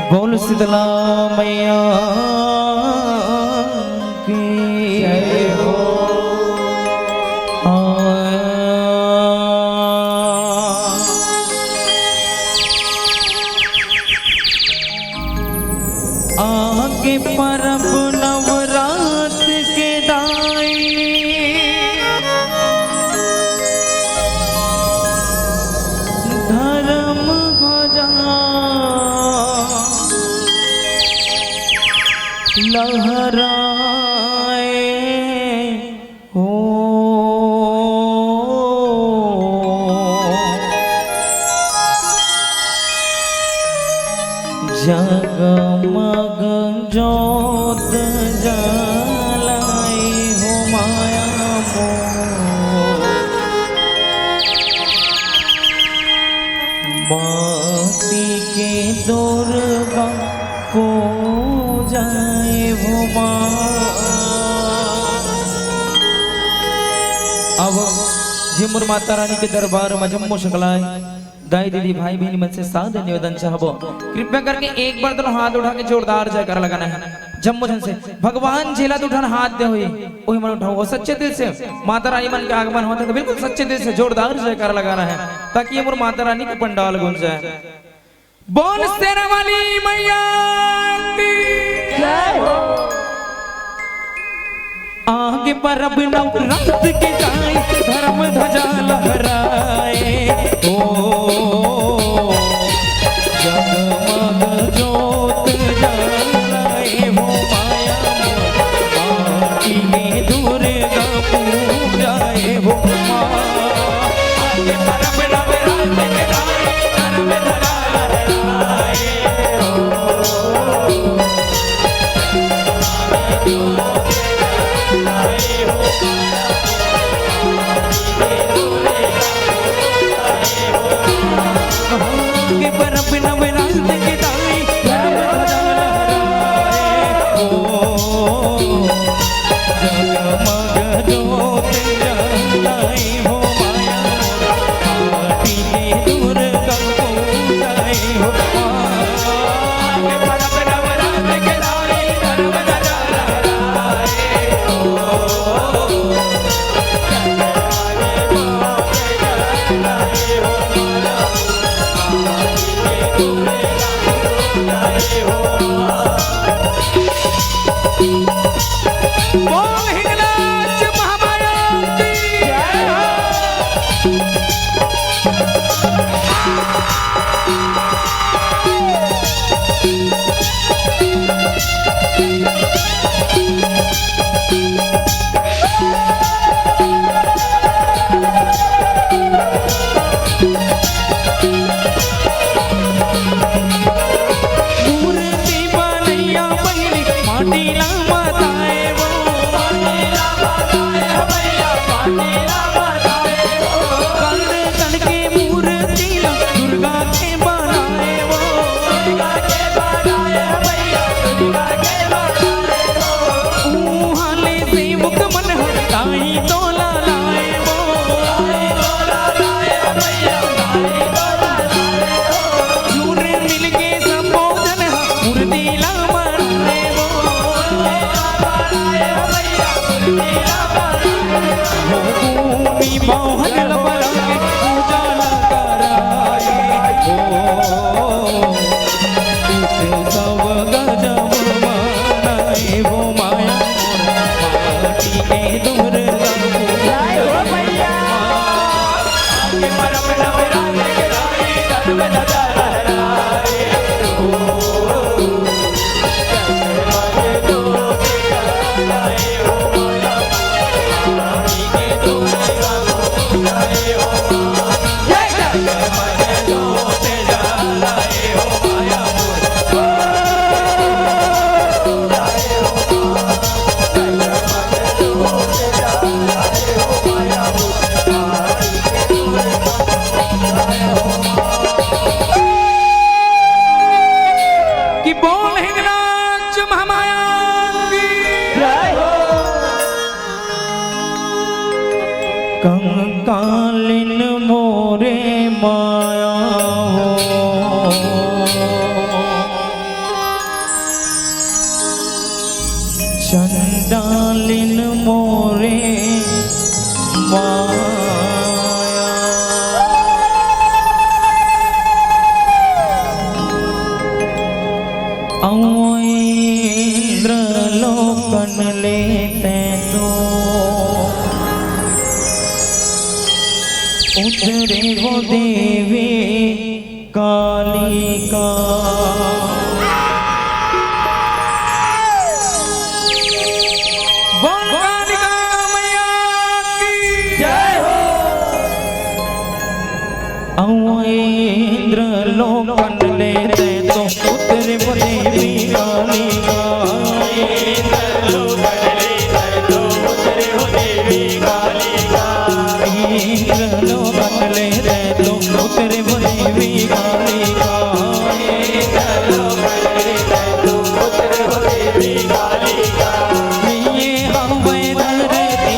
बोल शीतला मैया की जय हो। आगे परब नवरात के दाई धर्म भजा लहराए हो। जगमग जोत जलाई हो माया माटी के दुर्गा को जाए वो माँ। अब झिमुर माता रानी के दरबार में जम्मू शकलाए दाई दीदी भाई बहन मन से सादर निवेदन चाहबो कृपया करके एक बार दोनों हाथ उठा के जोरदार जयकारा लगाना है। जम्मू जन से भगवान झेला तो उठाना हाथ दे हुए वही मन उठाओ सच्चे दिल से माता रानी मन के आगमन होता है तो बिल्कुल सच्चे दिल से जोरदार जयकारा लगाना है ताकि ये माता रानी के पंडाल गूंज जाए। बोल शेरा वाली मैया की जय हो। आगे परब नवरात के जाए धर्म ध्वजा लहराए ओ। जगमग जोत जलाए हो माया माटी में दुर्गा पूजाए हो माँ। आगे परब नवरात के जाए धर्म ध्वजा लहराए ओ। परब नवरात के दाई धर्म ध्वजा लहराए हो। जगमग जोत जलाई हो माया माटी में दुर्गा पूजाए हो। परब नवरात के दाई धर्म ध्वजा लहराए हो। हो चंडालिन मोरे माया इंद्र लोकन लेते तो उतरे वो देवी कालिका इंद्र लोकन लेते तो उतरे वो देवी कालिका इंद्र लोकन लेते तो उतरे वो देवी कालिका इंद्र लोकन लेते तो उतरे वो देवी कालिका इंद्र लोकन लेते तो उतरे वो देवी कालिका ये हवे धरती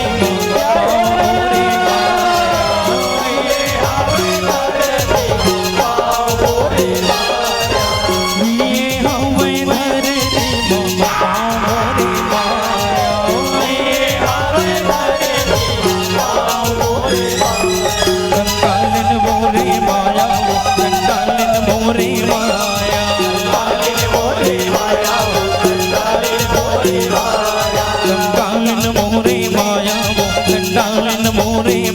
मोरे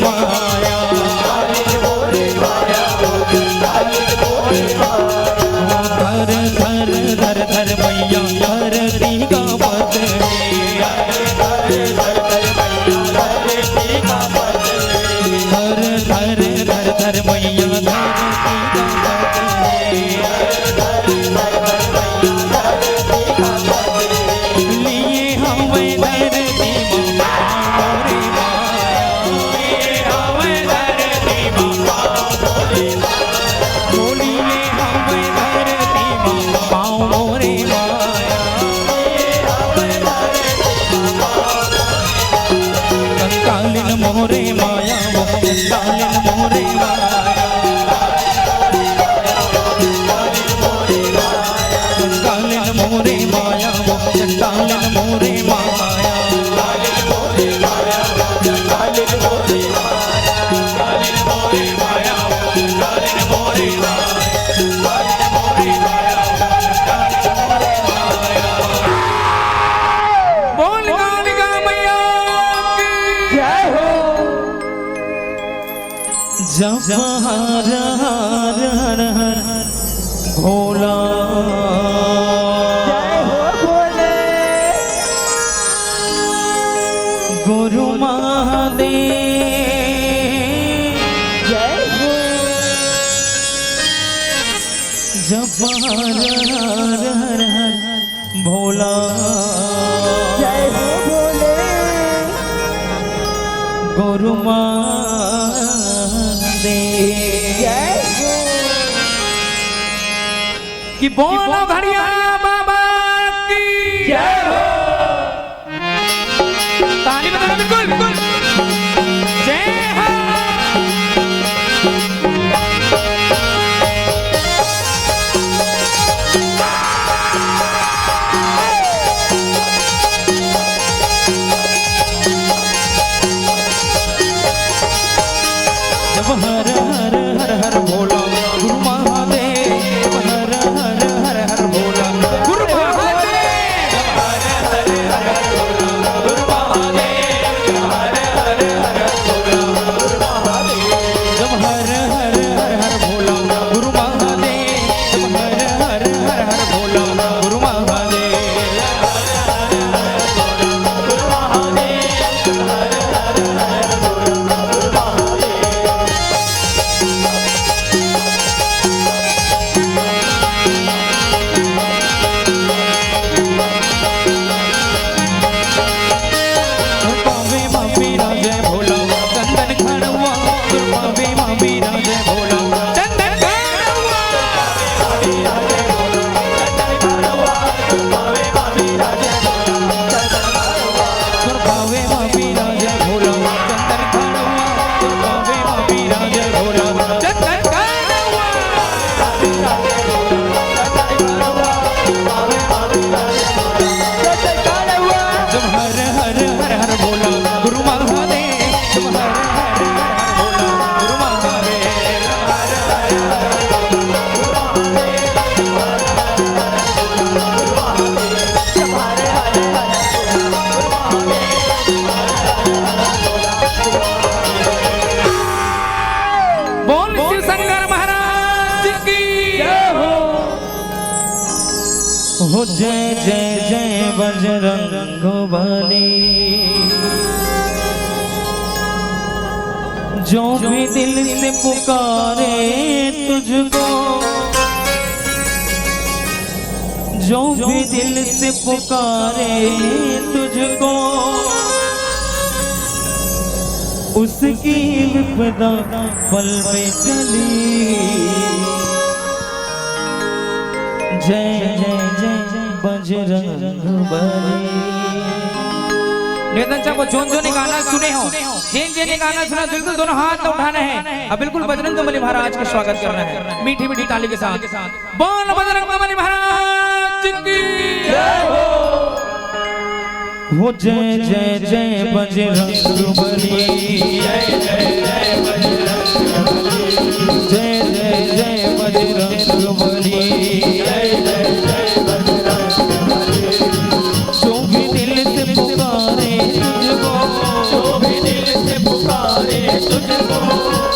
जप हर हर हर हर भोला जय हो भोले गुरु महादेव जय हो जप हर हर हर हर भोला जय हो भोले गुरु कि बोलो घड़िया बाबा की जय हो ताली बजाओ बिल्कुल बिल्कुल जय हो जब हर हर हर हर बोलो गुरु महादेव हर हर हर हर बोलो गुरु महादेव हर हर हर हर बोलो गुरु महादेव हर हर हर हर बोलो गुरु महादेव जब हर हर हर हर बोलो गुरु महादेव जब हर हर हर हर बोलो गुरु महादेव हो जय जय जय बजरंग बली। जो भी दिल से पुकारे तुझको, जो भी दिल से पुकारे तुझको, उसकी विपदा पल में टली। जय जय जय बजरंग बली। निवेदन चाहो जोन जो गाना सुने हो, जिन जिन गाना सुना बिल्कुल दोनों हाथ उठाना है। अब बिल्कुल बजरंग बली महाराज का स्वागत करना है मीठी मीठी ताली के साथ। बोल बजरंग बली महाराज की जय हो। जय जय जय बजरंग बली। जय जय जय बजरंग बली। जय जय जय बजरंग बली। जय जय जय बजरंग बली। जो भी दिल से पुकारे तुझको, जो भी दिल से पुकारे तुझको,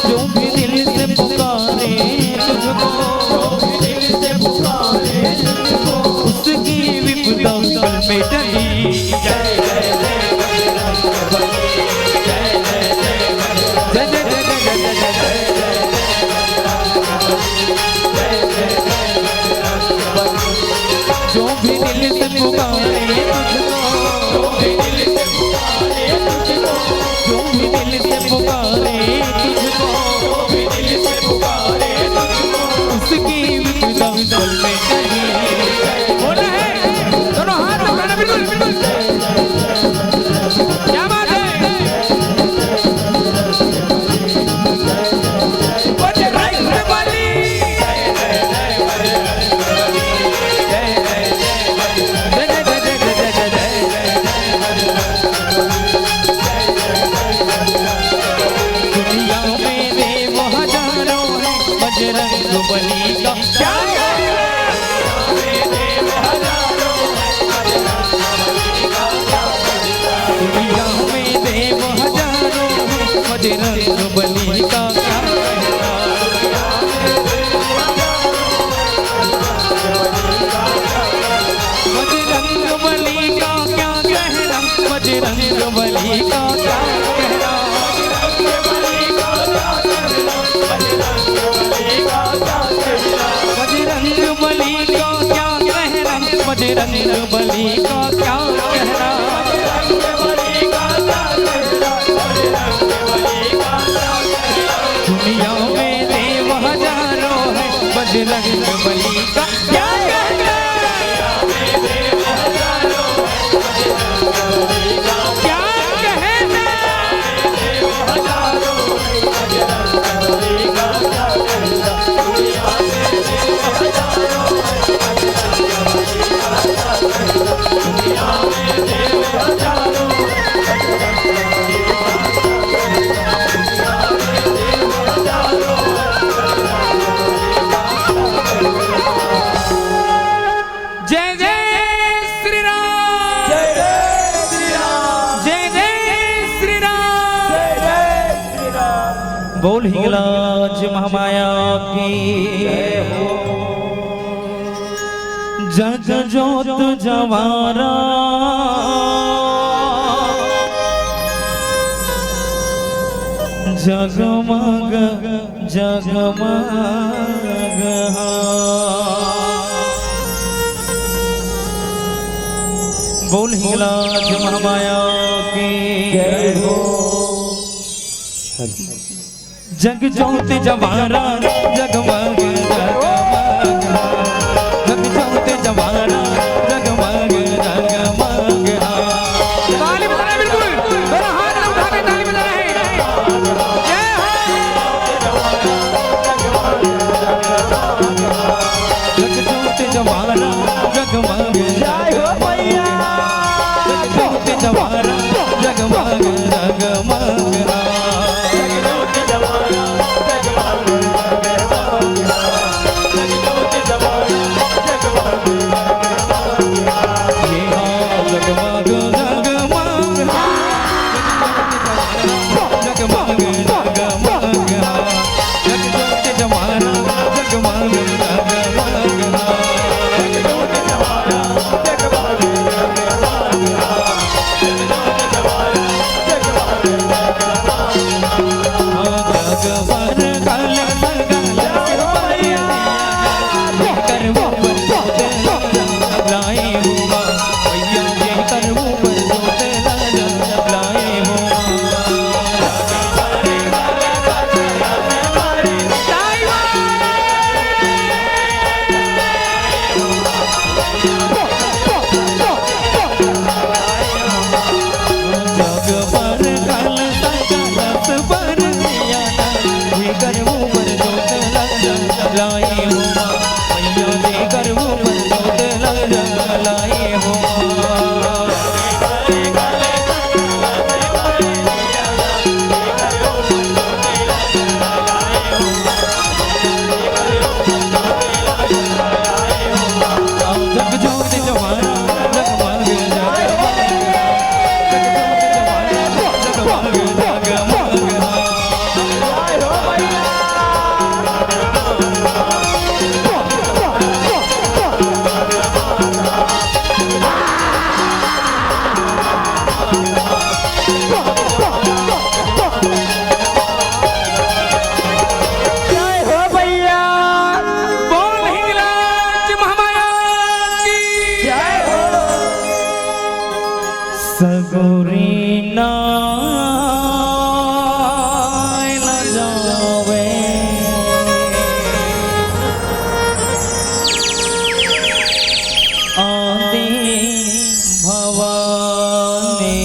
जो भी दिल से पुकारे तुझको, जो भी दिल से पुकारे तुझको, उसकी विपदा पल में टली। जय जय जय बजरंग बली। जय जय जय बजरंग बली। जय जय जय जय जय जय जय जय बजरंग बली। जो भी दिल से पुकारे तुझको, जो भी दिल से पुकारे तुझको, जो भी दिल से पुकारे तुझको, जो भी दिल से पुकारे तुझको, उसकी विपदा पल में टली। बोला है दोनों हाथ उठाना बिल्कुल बिल्कुल। क्या बात है। बजरंग बली। जय जय जय बजरंग बली। जय जय जय बजरंग बली। जय जय जय जय दुनिया में देव हजारों हैं, बजरंग बली का क्या दुनिया में देव हजारों हैं, बजरंग बली का क्या कहना। बजरंग बली का क्या कहना। बजरंग बली का क्या कहना। बजरंग बली का क्या कहना। बजरंग बली का क्या कहना। दुनिया में देव हजारों हैं, बजरंग बली का क्या कहना। क्या कहना। जय जय श्री राम। जय जय श्री राम। जय जय श्री राम। जय जय श्री राम। बोल हिंगलाज महामाया की जय हो। जग जोत जवारा, जगमग जगमग। बोल हिंगलाज महामाया की जय हो। जग जोत जवारा, जगमग जगमग। जग जोत जवारा, जगमग जगमग। ताली बजाना बिल्कुल, दोनों हाथ उठा के ताली बजाना है। जय हो। जग जोत जवारा, जगमग जगमग। जग जोत जवारा, जगमग जगमग। जग जोत जवारा, जगमग जगमग। सगुरी ना जावे आदि भवानी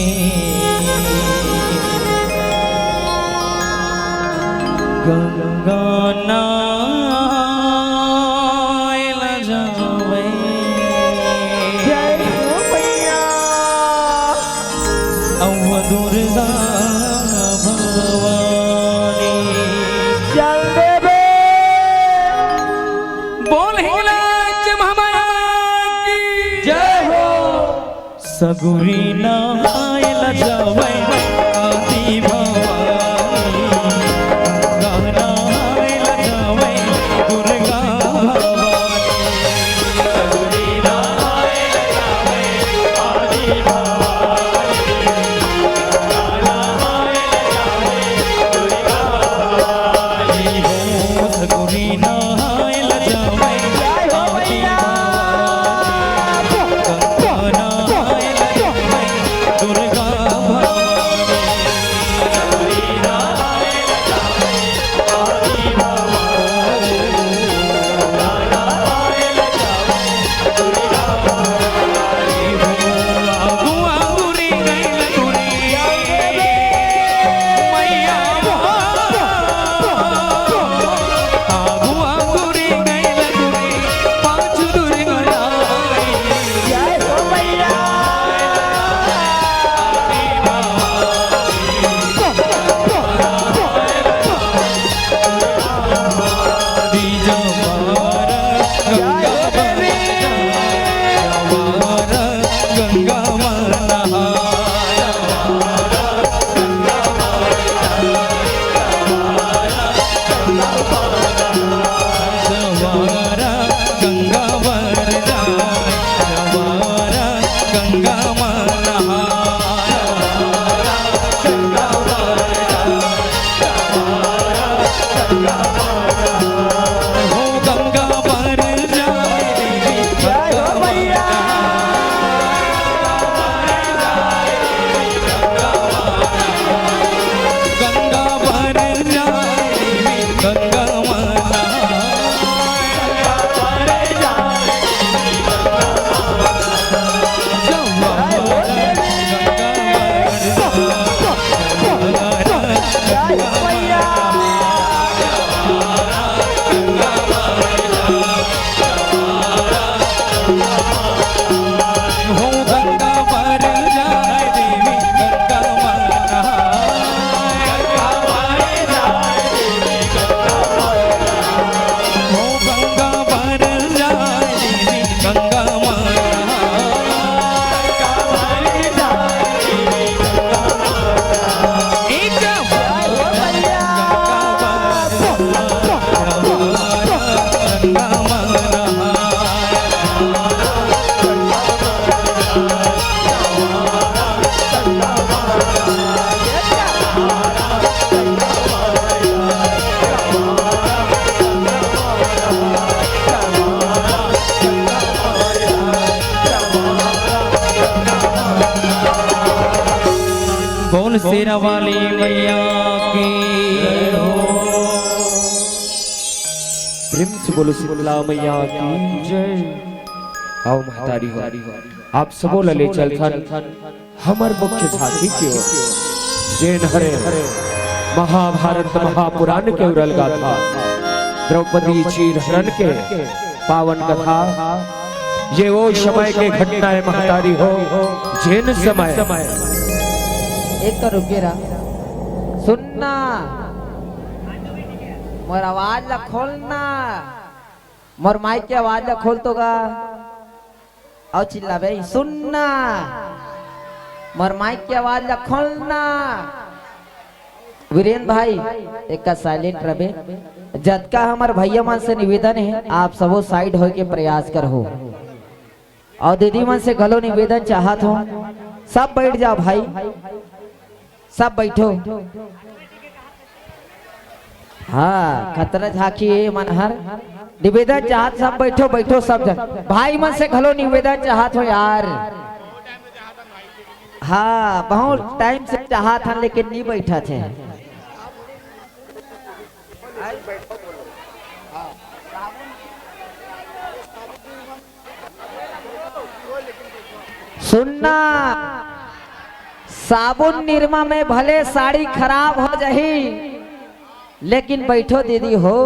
गंगा ना जावे दुर्गा भवानी चल देवे बोल हिंगलाज महामाया की जय हो सगुरी नायल जावे आदि भवानी गंगा नायल जावे दुर्गा भवानी सगुरी नायल जावे आदि बोल शेरा वाली मैया की प्रेम से बोलो शीतला मैया की जय। आओ महतारी हो आप सबो लले चल थन हमर मुख्य झांकी की ओर जैन हरे महाभारत महापुराण के उरल गाथा द्रौपदी चीर हरण के पावन कथा ये वो समय के घटना है महतारी हो जैन समय एक तो रुके रहा सुनना मोर आवाज ला खोलना मोर माइक की आवाज ला खोल तो गा और चिल्ला भाई सुनना मोर माइक की आवाज ला खोलना वीरेंद्र भाई एक का साइलेंट रहे जद का हमार भैया मन से निवेदन है आप सबो साइड हो के प्रयास कर हो और दीदी मन से गलो निवेदन चाहत हो सब बैठ जाओ भाई, सब बैठो। हाँ खतरा झांकी मनहर निवेदन चाहत, सब बैठो बैठो सब जन भाई मन से घलो निवेदन चाहत हो यार। हाँ बहुत टाइम से चाहत हन लेकिन नहीं बैठा थे। सुनना, साबुन निरमा में भले साड़ी खराब हो जाही लेकिन बैठो दीदी हो,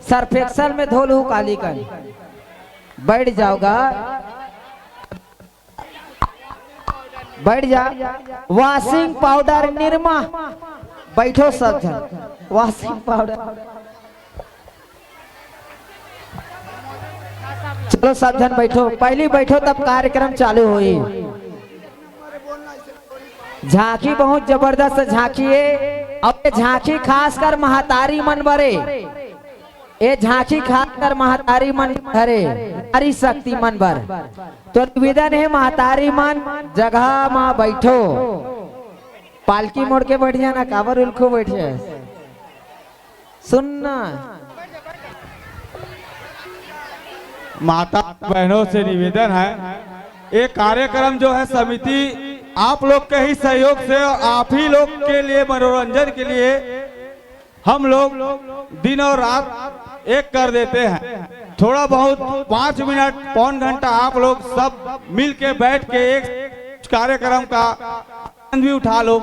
सर्फ एक्सल में धो लू काली कर बैठ जाओगा, बैठ जा। वॉशिंग पाउडर निरमा, बैठो सब जन, वॉशिंग पाउडर। चलो सब जन बैठो, पहली बैठो तब कार्यक्रम चालू हुई। झांकी बहुत जबरदस्त झांकी है, और ये झांकी खासकर महतारी मन बरे, ये झांकी खासकर महतारी मन हरे, नारी शक्ति मन बर। तो निवेदन है महतारी मन जगह में बैठो, पालकी मोड़ के बैठ जाना, काबर उल्खो बैठ जाए। सुनना माता बहनों से निवेदन है, ये कार्यक्रम जो है समिति आप लोग के ही सहयोग से, आप ही लोग के लिए मनोरंजन के लिए हम लोग दिन और रात एक कर देते हैं। थोड़ा बहुत 5 मिनट पौन घंटा आप लोग सब मिल के बैठ के एक कार्यक्रम का आनंद भी उठा लो।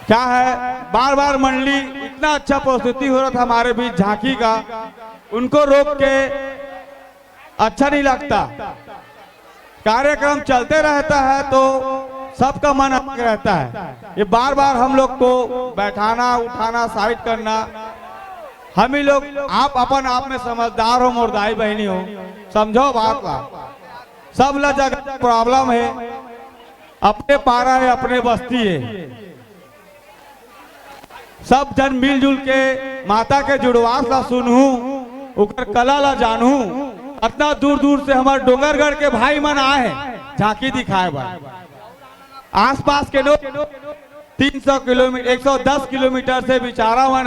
क्या है, बार बार मंडली इतना अच्छा प्रस्तुति हो रहा था हमारे बीच झांकी का, उनको रोक के अच्छा नहीं लगता। कार्यक्रम चलते रहता है तो सबका मन अलग रहता है, ये बार बार हम लोग को बैठाना उठाना साइड करना, हम ही लोग, आप अपन आप में समझदार हो, मोरदाई बहनी हो, समझो बात का। सब जगह प्रॉब्लम है, अपने पारा है, अपने बस्ती है, सब जन मिलजुल के माता के जुड़वा ला सुनहू, उकर कला ला जानू। इतना दूर दूर से हमारे डोंगरगढ़ के भाई मन आए हैं झांकी दिखाए बार, आसपास के लोग 300 किलोमीटर 110 किलोमीटर से बिचारा मन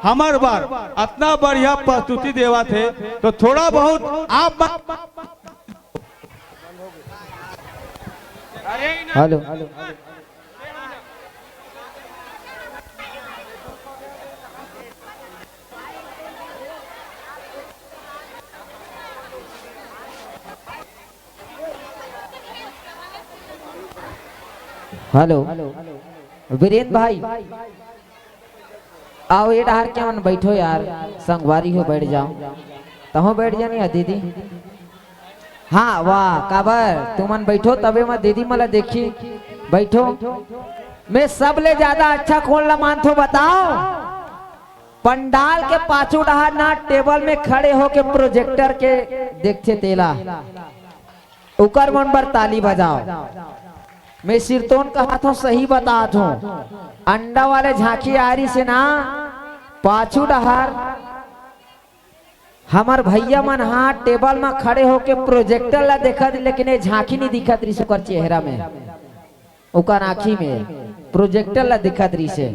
हमार बार इतना बढ़िया प्रस्तुति देवा थे, तो थोड़ा बहुत आप हेलो हेलो वीरेंद्र भाई आओ, ये डहार क्या मन बैठो यार, संगवारी हो बैठ जाओ, तहो बैठ जानी है दीदी। हाँ वाह काबर तुमन बैठो, तबे मैं दीदी मला देखी बैठो। मैं सब ले ज्यादा अच्छा कौन ला मानथो बताओ? पंडाल के पाछू डहार ना टेबल में खड़े होके प्रोजेक्टर के देखते तेला, उकर मन पर ताली बजाओ। मैं सिरतोन का हाथों सही बतात हूँ, अंडा वाले झांकी आरी से ना पाछू डहार हमार भैया मन हाथ टेबल में खड़े होके प्रोजेक्टर ला देखत, लेकिन ये झांकी नहीं दिखत रही सुकर चेहरा में, उकर आँखी में प्रोजेक्टर ला दिखत रही से।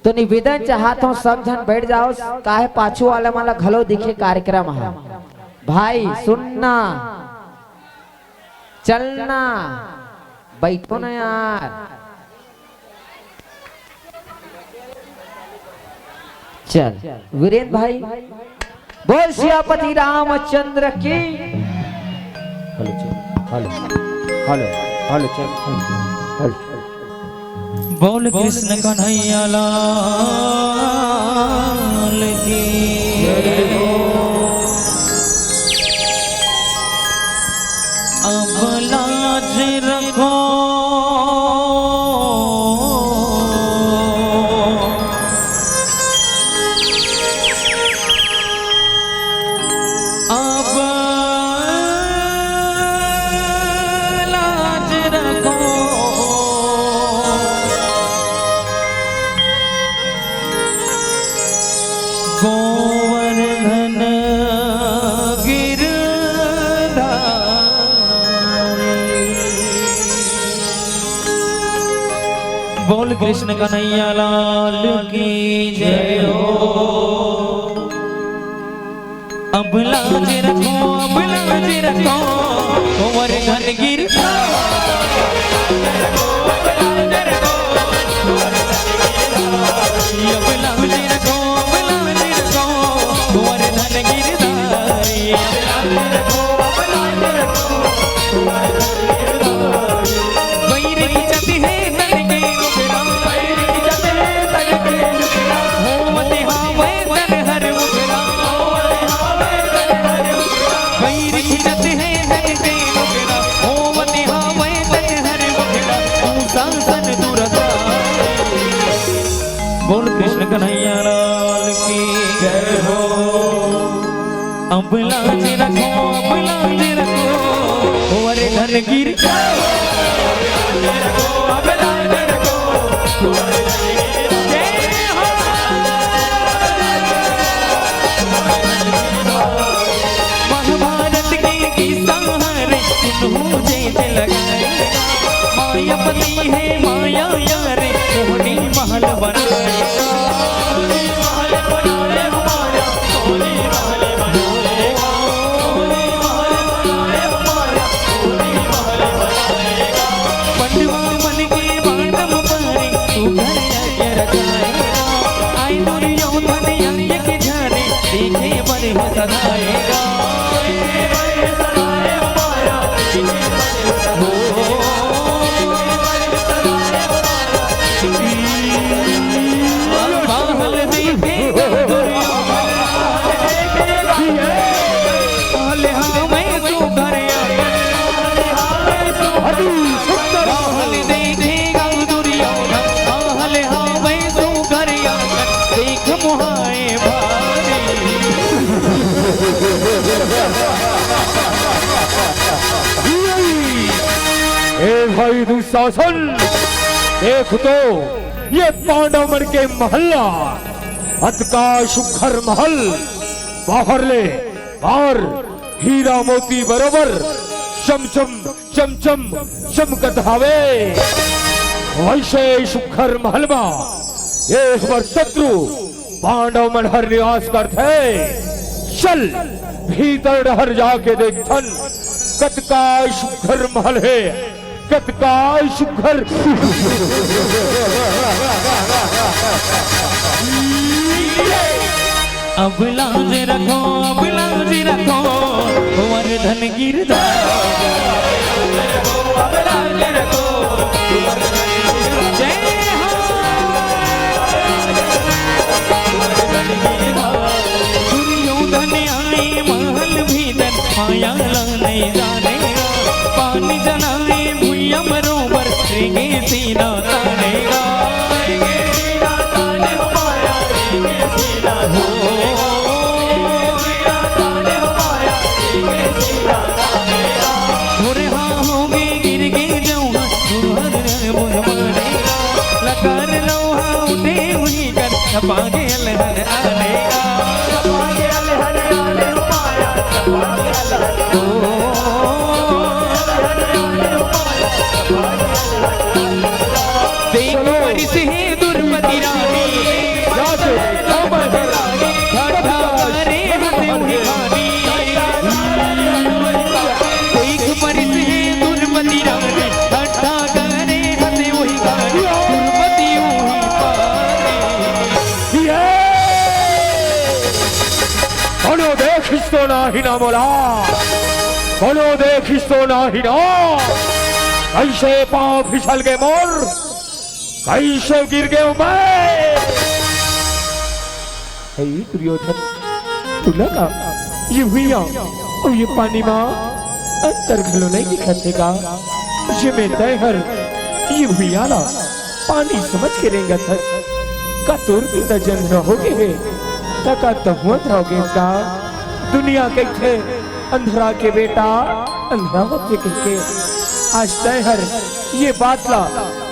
तो निवेदन चाहत हूँ सब जन बैठ जाओ, काहे पाछू वाला माला घलो दिखे कार्यक्रम है। भाई सुनना, चलना, बैठो ना यार। चल वीरेंद्र भाई बोल सियापति रामचंद्र की। हेलो हेलो हेलो हेलो चल हेलो। बोल कृष्ण कन्हैया लाल की। अब लाज रखो गोवर्धन गिर बोल कृष्ण कन्हैया लाल की जय हो। अब लाज रखो, अब लाज रखो, कुंवर घन गिर अब लाज रखो, अब लाज रखो, कुंवर धन गिरधारी। वैर की जति है तन के मुखड़ा, वैर की जति है तन के मुखड़ा, होमत हावे तन हर मुखड़ा, वैर की जति है तन के मुखड़ा, होमत हावे तन हर मुखड़ा, शासन दुरता। बोल कृष्ण कन्हैया लाल की जय हो। अब लाज रखो, अब लाज रखो, कुंवर धन गिर महाभारत के किस्सा हरे सुनो जैसे लगाए। मायापति है माया यारे, मोहनी महल बनाए। पंडवा मन के बाटम पारे, तू घर आके रखाएगा। आई दुर्योधन यज्ञ के झारे, देखे बड़े सदाएगा। महल देखेगा दुर्योधन, मैं सो घर महल देखेगा दुर्योधन, महल मैं सो घर देख मुहाए भारी। ए भाई दुशासन, देख तो ये पांडव मन के महल्ला अत का सुखर महल, बाहर ले बाहर हीरा मोती बरोबर चमचम चमचम चमकत हावे। वैसे सुखर महल में एक बार शत्रु पांडव मन हर निवास करते। चल भीतर हर जाके देखथन, कतकाय सुखर महल है, कतकाय सुखर। अब लाज रखो, अब लाज रखो, कुंवर धन गिरधारी। अब लाज रखो, जय हो। दुर्योधन आए महल भीतर, माया लाने जाने। पानी जलाए भुइया बरोबर, रेंगे सीना तानेगा। लकार लोहा उठे हुई कर, छपागे अलहर आनेगा। देख परिस है दुर्मति रानी, ठाठा करे हंसे उन्हें खानी। देख परिस है दुर्मति रानी, ठाठा करे हंसे वही खानी। दुर्मति हुई पारी। कोनो देखिस तो नाही ना मोला, कोनो देखिस तो नाही ना। कैसे पांव फिसल गए मोर, कैसे गिर गए मैं। हे दुर्योधन, तू लगा ये भैया और ये पानी माँ अंतर घलो नहीं दिखातेगा। ये मैं तय हर ये भैया ला पानी समझ के रहेगा था। का तुर पिता जन रहोगे है, तका तहुआ रहोगे का। दुनिया कहते अंधरा के बेटा अंधरा होते कहते। आज तय हर ये बात ला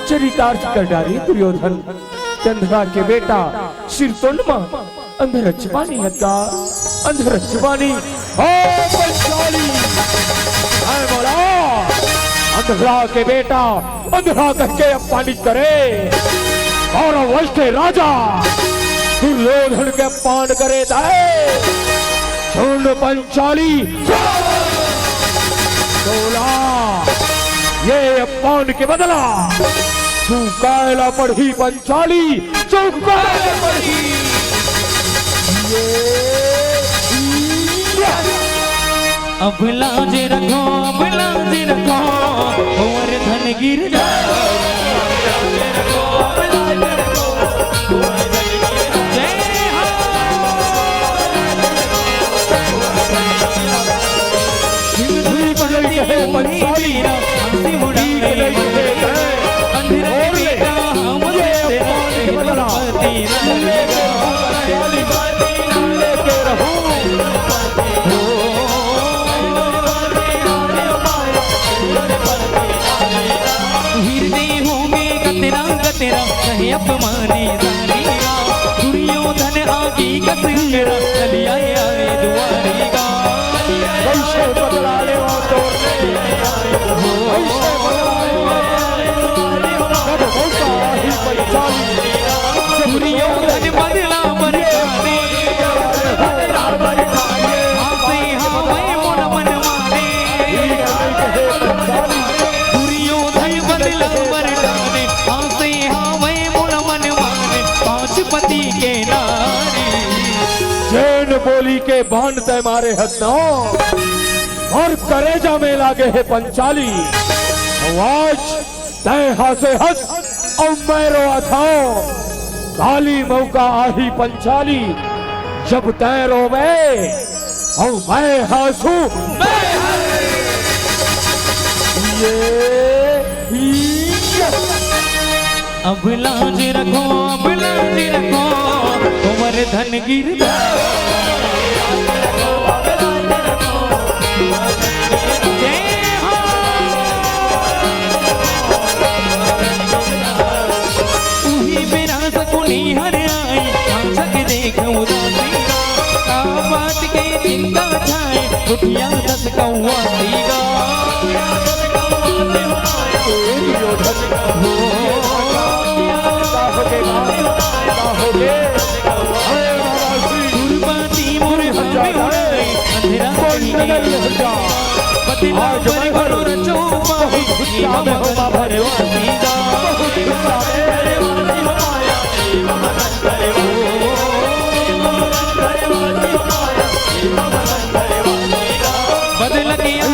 चरितार्थ कर डाली दुर्योधन। चंद्रा के बेटा सिर तोनमा अंधर चपानी हत्ता, अंधर चपानी। ओ पंचाली, हाय मोला अंधरा के बेटा अंधरा करके अपमानित करे और अवश्य राजा दुर्योधन के अपमान करे दाए झुंड पंचाली 16 ये अपमान के बदला चुकायला पड़ी पंचाली चुकायला पड़ी अब लाज रखो और धन गिर अपमानी दुर्योधन आगी कसरा चलिया आए दुआरी गा कैसे बदला ले वो तोड़ने कैसे बदला ले जब होता ही पंचाली दुर्योधन बदला बरसाने हासे हावे मोड़ मन मारे दुर्योधन बदला बरसाने हासे हावे पति के नारी जैन बोली के बांध तय मारे हथनों और करेजा में लागे है पंचाली आज तय हासे हंस और मैं रोआ था काली मौका आही पंचाली जब तय रोवे और मैं हंसू अब लाज रखो उमर धन गिर बिना सकुनी हर आई आंसक देख उदासी बात के चिंता छाए उठिया 10 कौआ सीगा बदल गया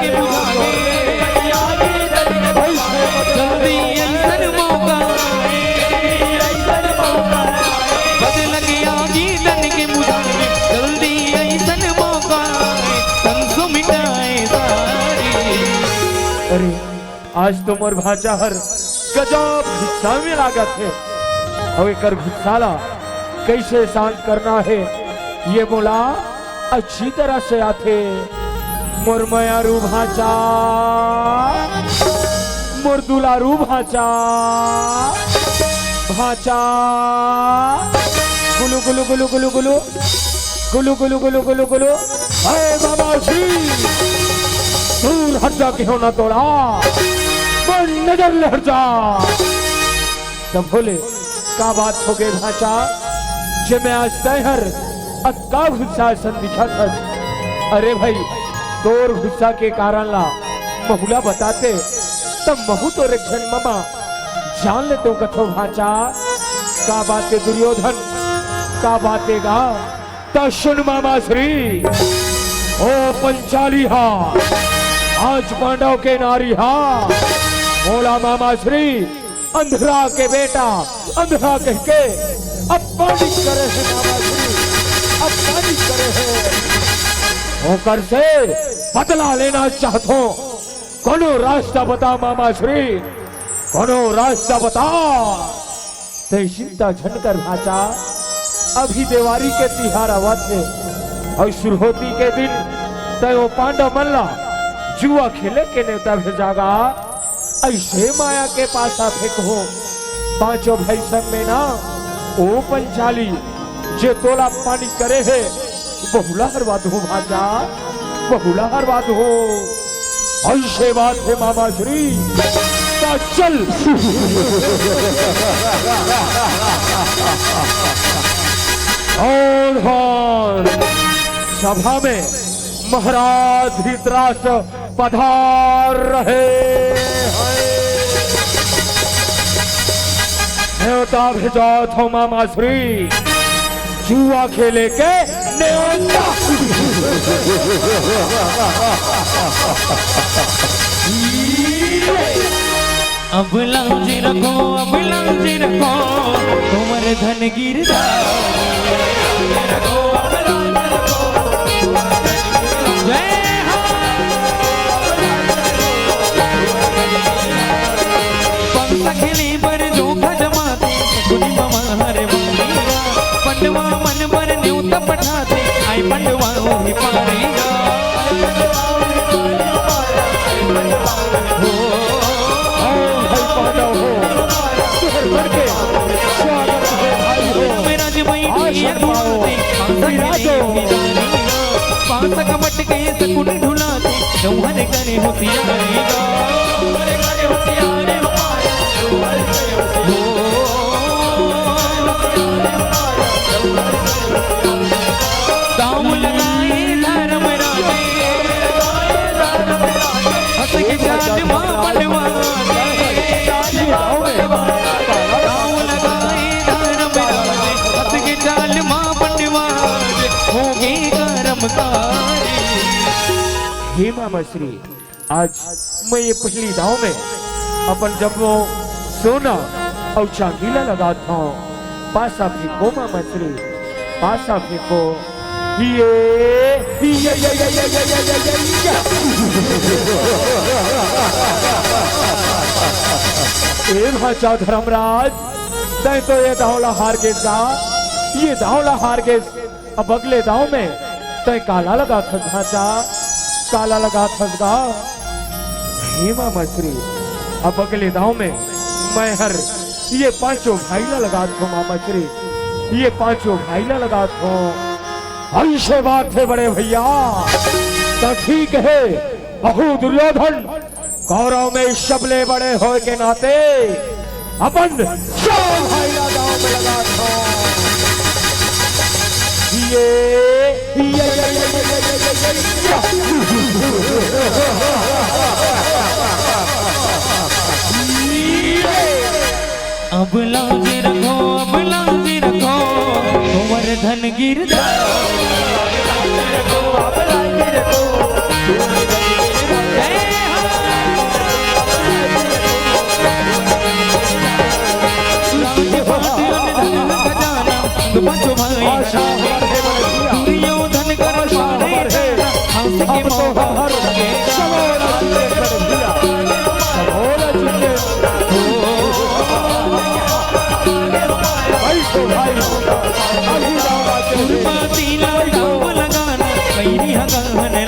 के जल्दी मौका बदल गया गीतन के मुझे जल्दी ऐसन मौका तंसु मिटाए सारी। अरे आज तो मोर भाचा हर गजब गुस्सा में लागत है और एक गुस्साला कैसे शांत करना है ये बोला अच्छी तरह से आते मोर मयारू भाचा मोर दुलारू भाचा भाचा गुलु गुलु गुलु गुलु गुलु गुलु गुलु गुलु गुलु गुलु अरे बाबा जी दूर हट जा क्यों ना तोड़ा पर नजर ले हट जा तब बोले का बात हो गई भाचा जे मैं आज तैहर अक्का गुस्सा सन दिखा था अरे भाई तोर गुस्सा के कारण ला बहुला बताते तब महू तो रक्षण मामा जान ले तो कथो भाचा का बातें दुर्योधन का बातें गा तो सुन मामा श्री ओ पंचाली हा आज पांडव के नारी हा बोला मामा श्री अंधरा के बेटा अंधरा कह के अपमानित करे है मामा श्री अपमानित करे है होकर से बदला लेना चाहतो कोनो रास्ता बता मामा श्री कोनो रास्ता बता ते चिंता झनकर भाचा अभी देवारी के तिहार आवत है और शुरुआती के दिन तय वो पांडव मल्ला जुआ खेले के नेता भेजागा ऐसे माया के पास फेंको पांचों भाई संग में ना ओ पंचाली जे तोला पानी करे है बहुला हरवा दो भाजा बहुला हरवा दो ऐसे बात है मामा श्री तो चल। और सभा में महाराज धृतराष्ट्र पधार रहे हैं। न्योता भेजा था मामा श्री जुआ खेले के न्योता। अब लांजी रखो, अब लांजी रखो, तुम्हारे धन गिरदा जय हो। पंसा खेली पर जो खजमाते गुनी मामा हरे मारेगा, पंडवा मन पर न्यूता पठाते आई पंडवा ही पारेगा। पांच कमट के सकुन ढुलाते जौहर करे होशियारेगा। दाम लगाए धर्म राजे हंस के जान मां पड़वा। दाम लगाए धर्म राजे हंस के जान मां पड़वा होगी कर्मकारी। हे मामा श्री आज मैं ये पहली दाव में अपन जब वो सोना और चांदीला लगा था पासा फेंको मामा श्री पासा फेंको। ये भाचा धर्मराज तय तो ये दावला हार के सा ये दावला हार के अब अगले दाव में तय काला लगा था भाचा काला लगा फंसगा। हे मामा श्री अब अगले दाव में मैं हर ये पांचों भाईला लगा था मामा श्री ये पांचों भाईला लगा था। ऐसे बात है बड़े भैया तो ठीक है बहु दुर्योधन कौरव में शबले बड़े हो के नाते अपन भाईला दाव में लगा था। अब लांजी रखो, अब लांजी रखो, तुम्हारे धन गिरदा। पंचो भाई दुर्योधन कर मारे हंस के मोहर लगे। लगाना कैरी हगन लाने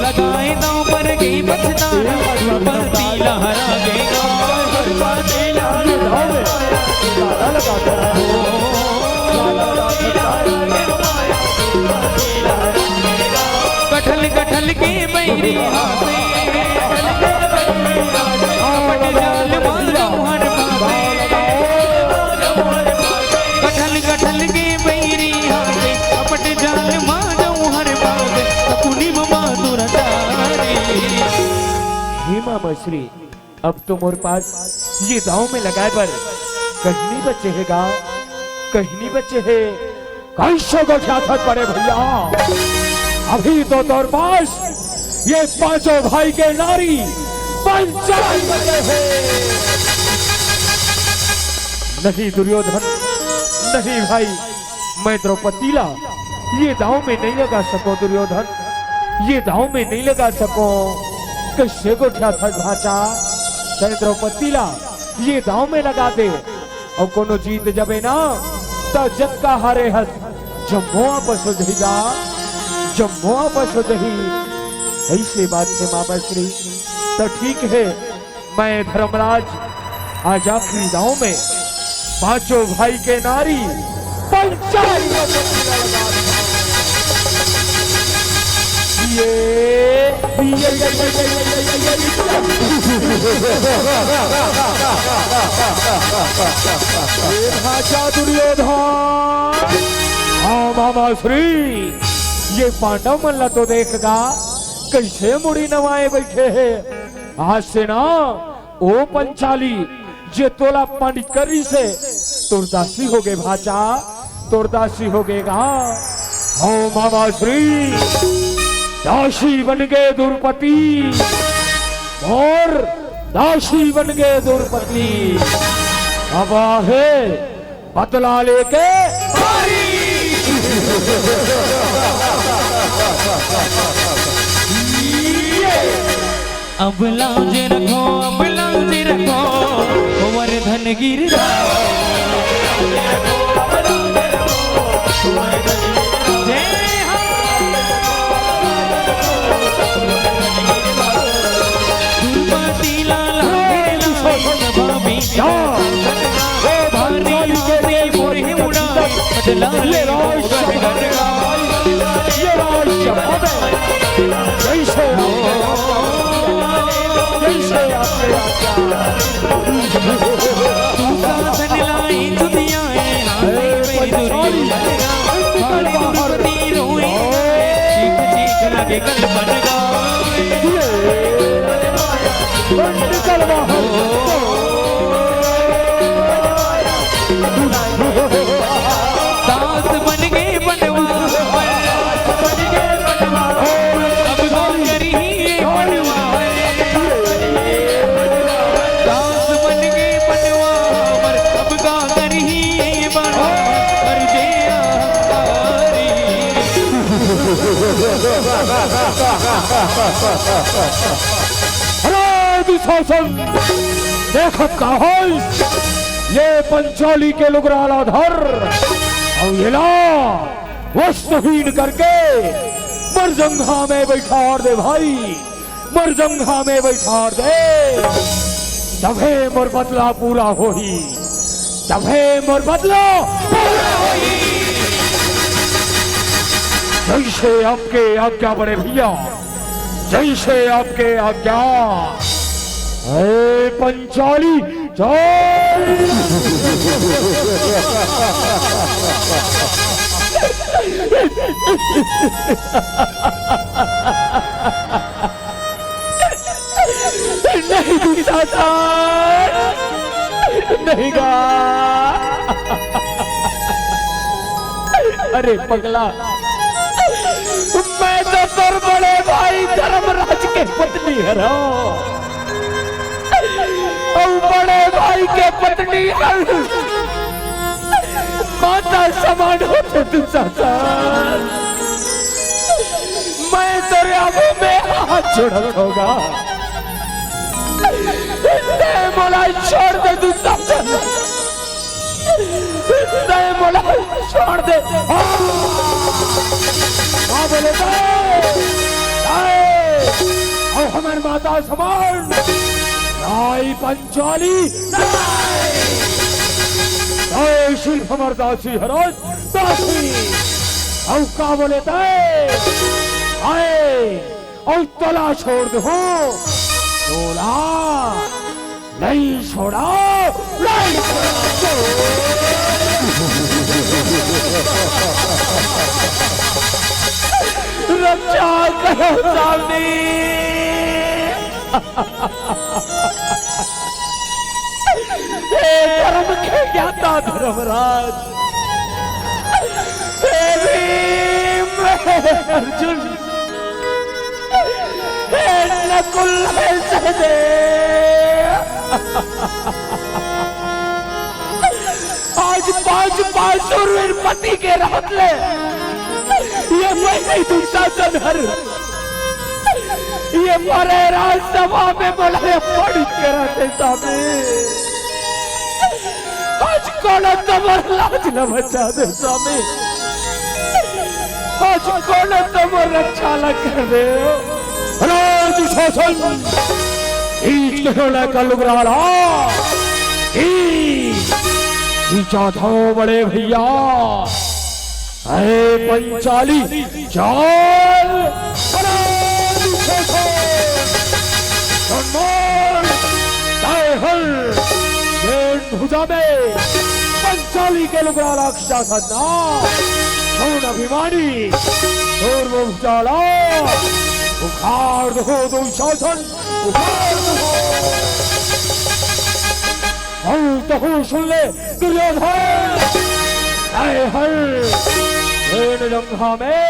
लगाए दांव पर गई बचताना पर तीला हरा देगा। कठल कठल के बैरी कठल कठल के बैरी अपट जाल माधव हर बाग सकुनी माधुर। हे मामा श्री अब तो मोर पास ये दाव में लगाए पर कहीं नहीं बचे है गा कहीं नहीं बचे है कैसे को ख्यात पड़े भैया। अभी तो तोर पास ये पांचों भाई के नारी पंचायत बचे हैं। नहीं दुर्योधन नहीं भाई मैं द्रौपदीला ये दाव में नहीं लगा सको दुर्योधन ये दाव में नहीं लगा सको। कैसे को ख्यात भाचा द्रौपदीला ये दाव में लगा दे और कोनो जीत जबे ना तो जग का हारे हस जम्मो आपस हो जाएगा जम्मो आपस हो जाही। ऐसे बात से मामा श्री तो ठीक है मैं धर्मराज आज आखिरी दाव में पांचों भाई के नारी पंचायत भाषा दुर्योधन। हाँ मामा श्री, ये पांडव मल्ला तो देखेगा कैसे मुड़ी नवाए बैठे हैं। आज से ना ओ पंचाली जे तोला पंडित करी से तुरदासी हो गए भाचा, तुरदासी हो गएगा। हाँ मामा श्री, दासी बन गए द्रौपदी और दासी बन गए द्रौपदी। अब है बदला लेके अब लाज रखो, अब लाज रखो, वर्धन गिरधा। दास बन गए बनवा, अब करी बनवा। दास बन गए बनवा, अब का करी बनवा। देखत का हो ये पंचाली के लुगराला धर और ये ला वस्त्रहीन करके मरजंघा में बैठार दे भाई, मरजंघा में बैठार दे। तभे मोर बदला पूरा होही, तभे मोर बदला पूरा होही। जैसे आपके आज्ञा बड़े भैया, जैसे आपके आज्ञा। अरे पंचाली चल। नहीं दुशासन, नहीं गा। अरे पगला, मैं तो तोर बड़े भाई धर्मराज के पत्नी हरा, बड़े भाई के पत्नी माता समान होते दुशासन। मैं तेरे आंखों में हाथ जोड़ूंगा, मोला छोड़ दे दुशासन, मोला छोड़ दे। हाँ बोले और हमारी माता समान नाई पंचाली नाई शिल्प हमार दासी हराज दासी। और का बोले आए और तला छोड़ दो, तोला नहीं छोड़ा, नहीं रक्षा करो सामने। धर्म के ज्ञाता धर्मराज, अर्जुन, नकुल, आज पांच सूरवीर पति के रात ले ये मैं नहीं दुशासन हर, ये मरे राजसभा में बोला पढ़ के रहते सामने। आज कौन तुम्हार लाज न बचा दे स्वामी, आज कौन तुम्हार रक्षा न कर दे। दुशासन का लुगराला चाथो बड़े भैया। अरे पंचाली चल। नाली के लुगड़ा राक्षा सन्ना कौन अभिमानी और वो उजाला उखाड़ दो दुशासन उखाड़ दो तो हो सुन ले दुर्योधन आए हर लंका में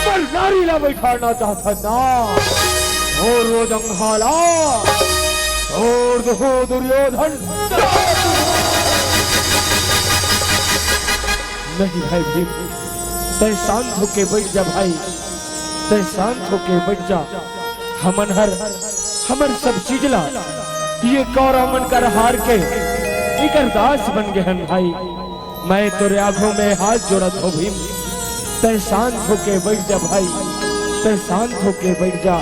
पर नारी ला बैठाना चाहता ना और वो जंघाला और दो दुर्योधन नहीं भाई भीम तय शांत होके बैठ जा भाई तय शांत होके बैठ जा हमन हमर सब चीज ला ये कौरव मन कर हार के इकर दास बन गए हैं भाई मैं तेरे आंखों में हाथ जोड़त हो भीम तय शांत होके बैठ जा भाई तय शांत होके बैठ जा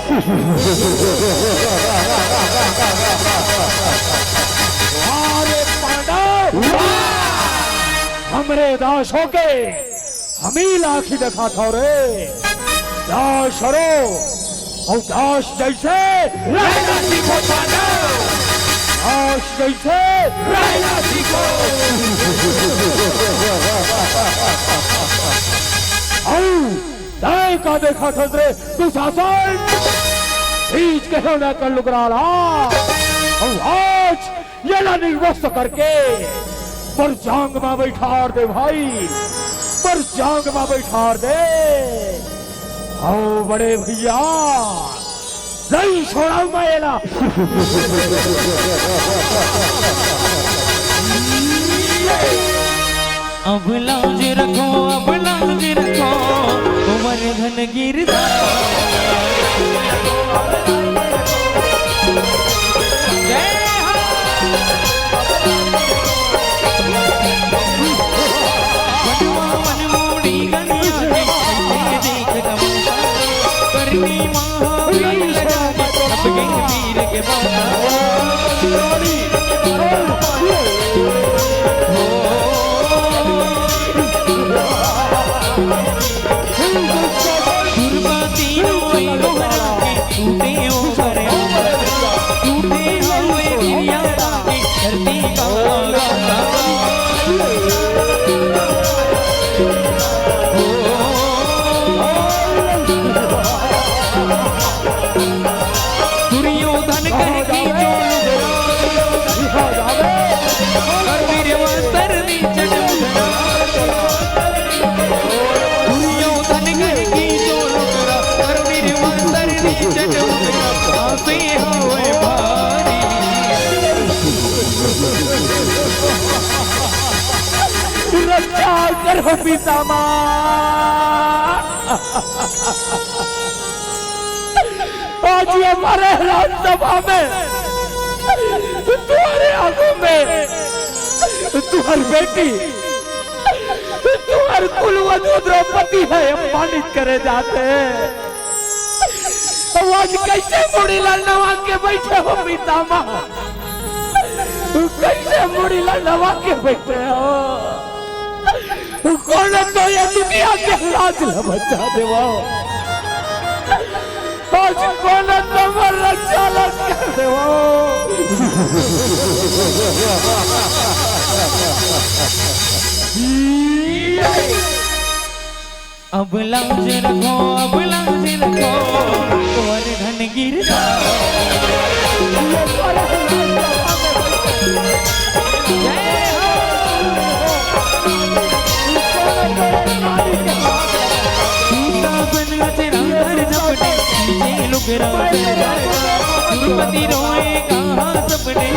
अरे पांडव हमरे दास होके हम ही लाखी दिखा था रे दास रो और दास जैसे रहना सीखो पांडव दास जैसे रहना सीखो दाय का देखा था रे तू शासन बीच के होना कर लुगराला और आज ये ला निर्वस्त करके पर जांग में बैठार दे भाई पर जांग में बैठार दे आओ बड़े भैया नहीं छोड़ा मैं ना अब लाज रखो उमर धन गिरदा मन मोड़ी गनिया देख तमाशा करनी महावीर वीर के बाबा करो पितामह आज ये हमारे राज्यसभा में तुम्हारे आंखों में तुम्हारी बेटी तुम्हारे कुलवधु द्रौपदी है अपमानित करे जाते हैं तो आज कैसे मुड़ी नवा के बैठे हो पितामह कैसे मुड़ी नवा के बैठे हो कौन तो ये दुनिया के लाज बचा देवा आज कौन तो रक्षा कर देवा अब लाज रखो और धन गिरदा गुरुपति रोएगा सपने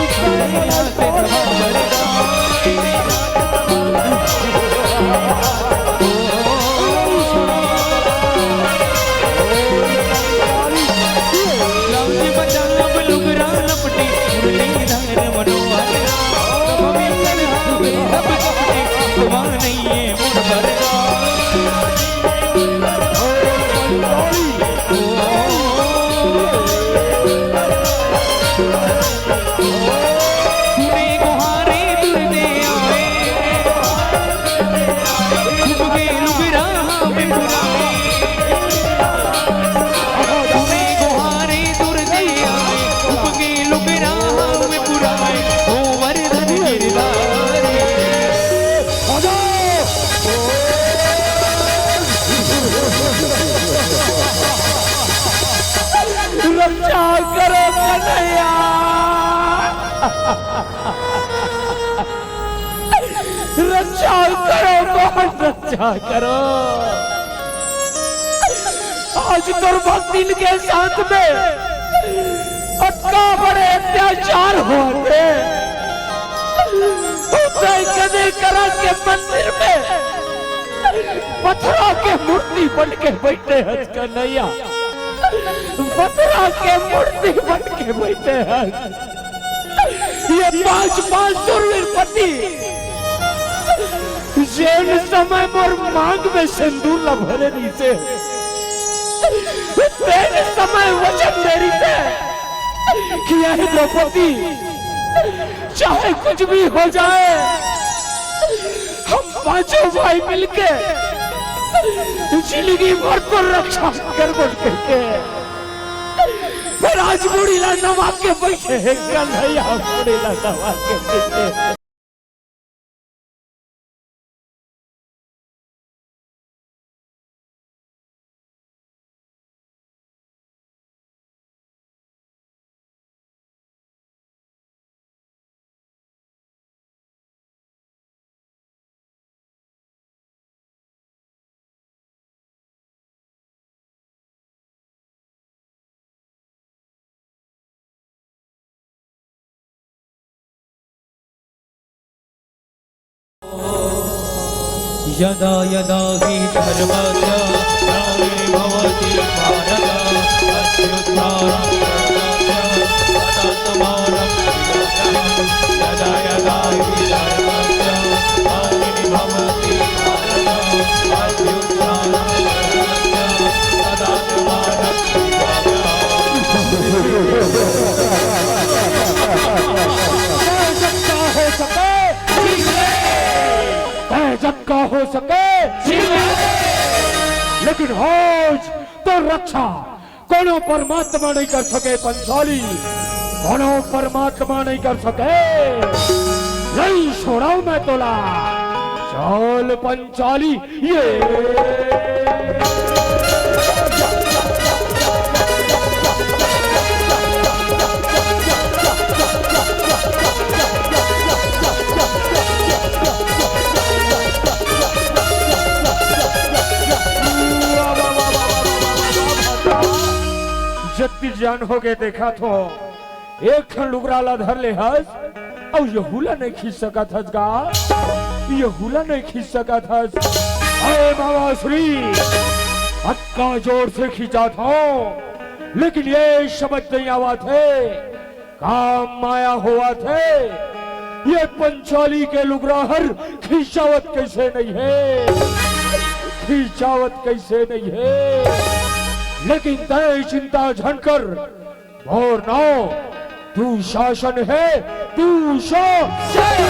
रक्षा करो कन्हैया, रक्षा करो, बहुत रक्षा करो। आज दुर्भक्ति के साथ में अटका बड़े अत्याचार होते, कदे करा के मंदिर में पत्थरा के मूर्ति बन के बैठे हैं कन्हैया, पत्थरा के मूर्ति बन के बैठे हैं। ये 5 सुरवीर पति जेल समय मोर मांग में सिंदूर न भरे नीचे, तेरे समय वचन मेरी से कि यह द्रौपदी चाहे कुछ भी हो जाए, हम 5 भाई मिलके जिंदगी भर को रक्षा कर करके फिर आज बुढ़ीला नवा के बैठे हैं कन्हैया, बुढ़ीला नवा के बैठे। यदा यदा हि धर्मस्य ग्लानिर्भवति भारत अभ्युत्थानं धर्मस्य तदात्मानं यदा यदा हि धर्मस्य ग्लानिर्भवति भारत अभ्युत्थानं धर्मस्य तदात्मानं सबका हो सके, लेकिन आज तो रक्षा कोनो परमात्मा नहीं कर सके पंचाली, कोनो परमात्मा नहीं कर सके। नहीं छोड़ाऊ मैं तोला, चल पंचाली ये जत्ती जान हो गए देखा तो एक खन लुगराला धर ले हस और ये हुला नहीं खींच सका था गा, ये हुला नहीं खींच सका था। अरे बाबा श्री अक्का जोर से खींचा था, लेकिन ये समझ नहीं आवा थे काम माया हुआ थे। ये पंचाली के लुगराहर खींचावत कैसे नहीं है, खींचावत कैसे नहीं है। लेकिन तय चिंता झनकर और नाव तू शासन है, तू शासन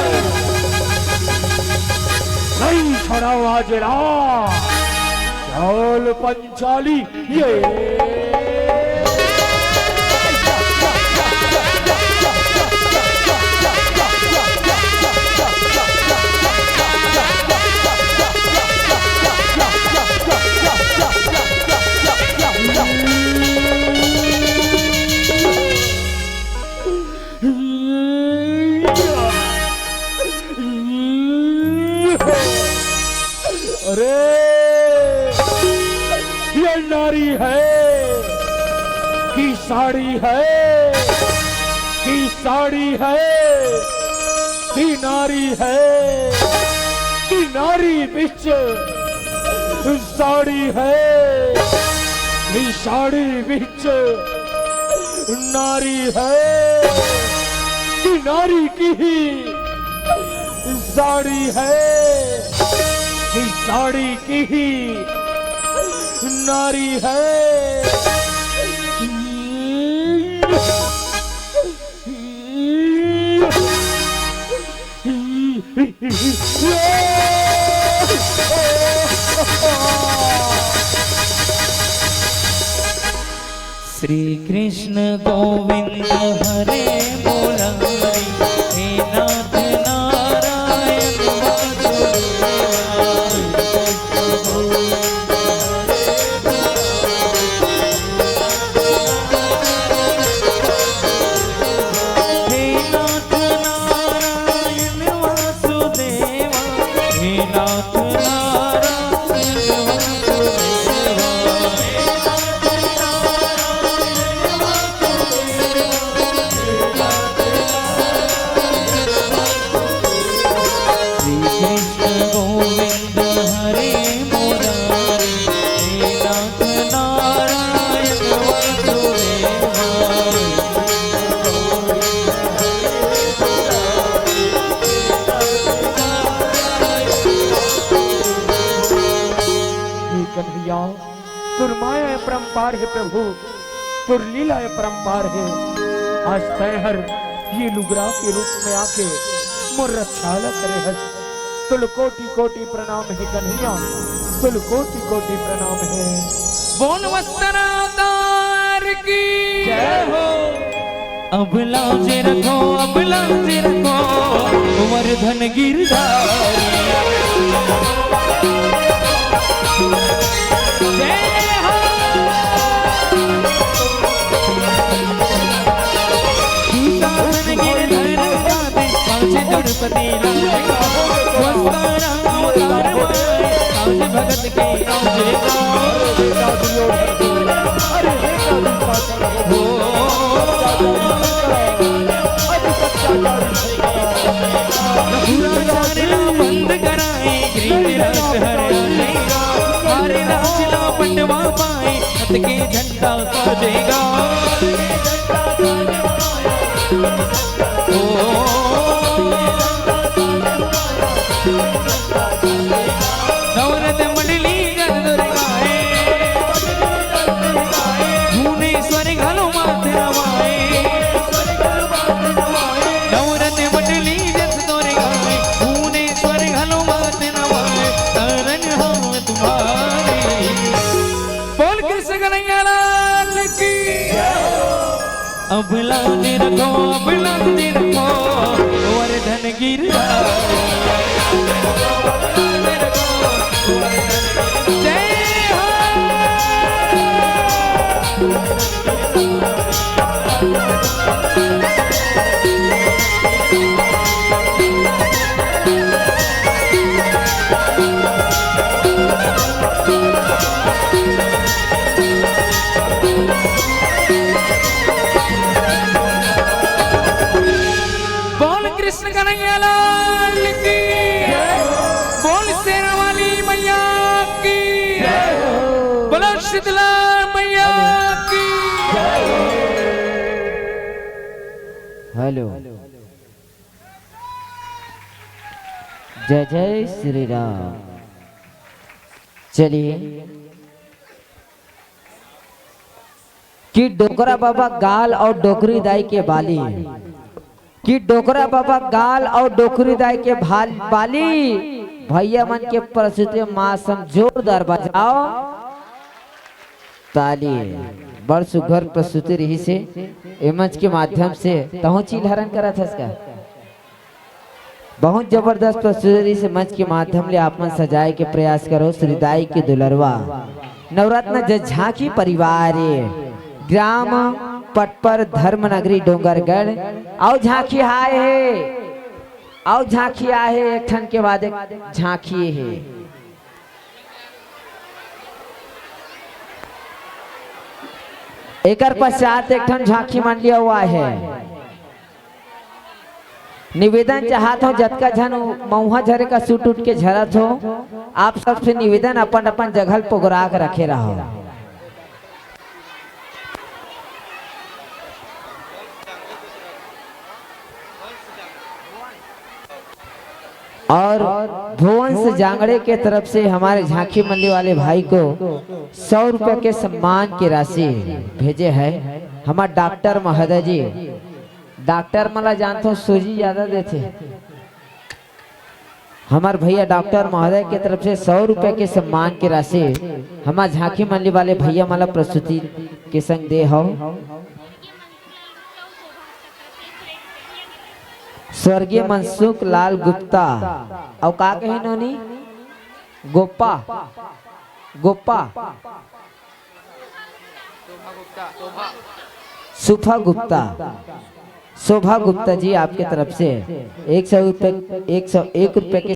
नहीं छड़ाओ आज चल पंचाली ये अरे ये नारी है कि साड़ी है, कि साड़ी है कि नारी है, कि नारी बिच साड़ी है, कि साड़ी बिच नारी है, कि नारी की ही साड़ी है, कि साड़ी की ही नारी है। श्री कृष्ण गोविंद हरे मुरारी, हे नाथ नारायण है प्रभु, तुर लीला परम्पार है। आज तय हर ये लुगरा के रूप में आके मोर रक्षाला करे हस। तुल कोटि कोटि प्रणाम है कन्हैया, तुल कोटि कोटि प्रणाम है। बोल वस्त्रावतार की जय हो। अब लाजे रखो, अब लाजे रखो, वर्धन गिरधारी जय हो। वर्धन गिरधर गाते पाँच द्रौपदी लाए, वस्त्रावतार माए आज भगत के आजेगा। बंद कराए गिरिराज हरियाणा, हरे राजला पंडवा पाए हथ के झंडा साजेगा। नवरत मंडली गद दुर्गाए, भुवनेश्वर घालो माथे रवाए। नवरत मंडली जस दुर्गाए, भुवनेश्वर घालो माथे रवाए। शरण हो तुम्हारे। बोल कृष्ण कन्हैया लाल की। अब लाजे रखो, अब लाजे रखो, वर्धन गिरधारी जय हो। बोल कृष्ण कन्हैया लाल की। बोल शेरा वाली मैया की। बोलो शीतला मैया की। हेलो, जय जय श्री राम। चलिए कि डोकरा बाबा गाल और डोकरी दाई के बाली, कि डोकरा बाबा गाल और डोकरी दाई के बाली भैया मन के प्रस्तुति माँ सम जोरदार बजाओ ताली। बड़ सुघर प्रस्तुति रही से मंच के माध्यम से तहु चील हरण करा था इसका बहुत जबरदस्त प्रस्तुति से मंच के माध्यम ले आप मन सजाए के प्रयास करो। श्रीदाई के दुलरवा नवरत्न झांकी परिवार ग्राम पटपर धर्मनगरी डोंगरगढ़ आओ झांकी आए है, आओ झांकी आए है। एक ठन के बाद एक झांकी है। एक पश्चात एक ठन झांकी मान लिया हुआ है। निवेदन चाहत हो जतका झन मऊहा झरे का सूट उठ के झरत हो, आप सबसे निवेदन अपन अपन जगह पोगरा के रखे रहो। और भुवन से जांगड़े के तरफ से हमारे झांकी मंडी वाले भाई को 100 रुपए के सम्मान की राशि भेजे है हमारे डॉक्टर महोदय जी। डॉक्टर मला जानते हो सूजी ज्यादा देते, हमारे भैया डॉक्टर महोदय के तरफ से 100 रुपए के सम्मान की राशि हमारे झांकी मंडी वाले भैया मला प्रस्तुति के संग दे हो। स्वर्गीय मनसुख लाल गुप्ता और का कही नोनी गोपा गोपा शोभा गुप्ता जी आपके तरफ से 101 रुपए के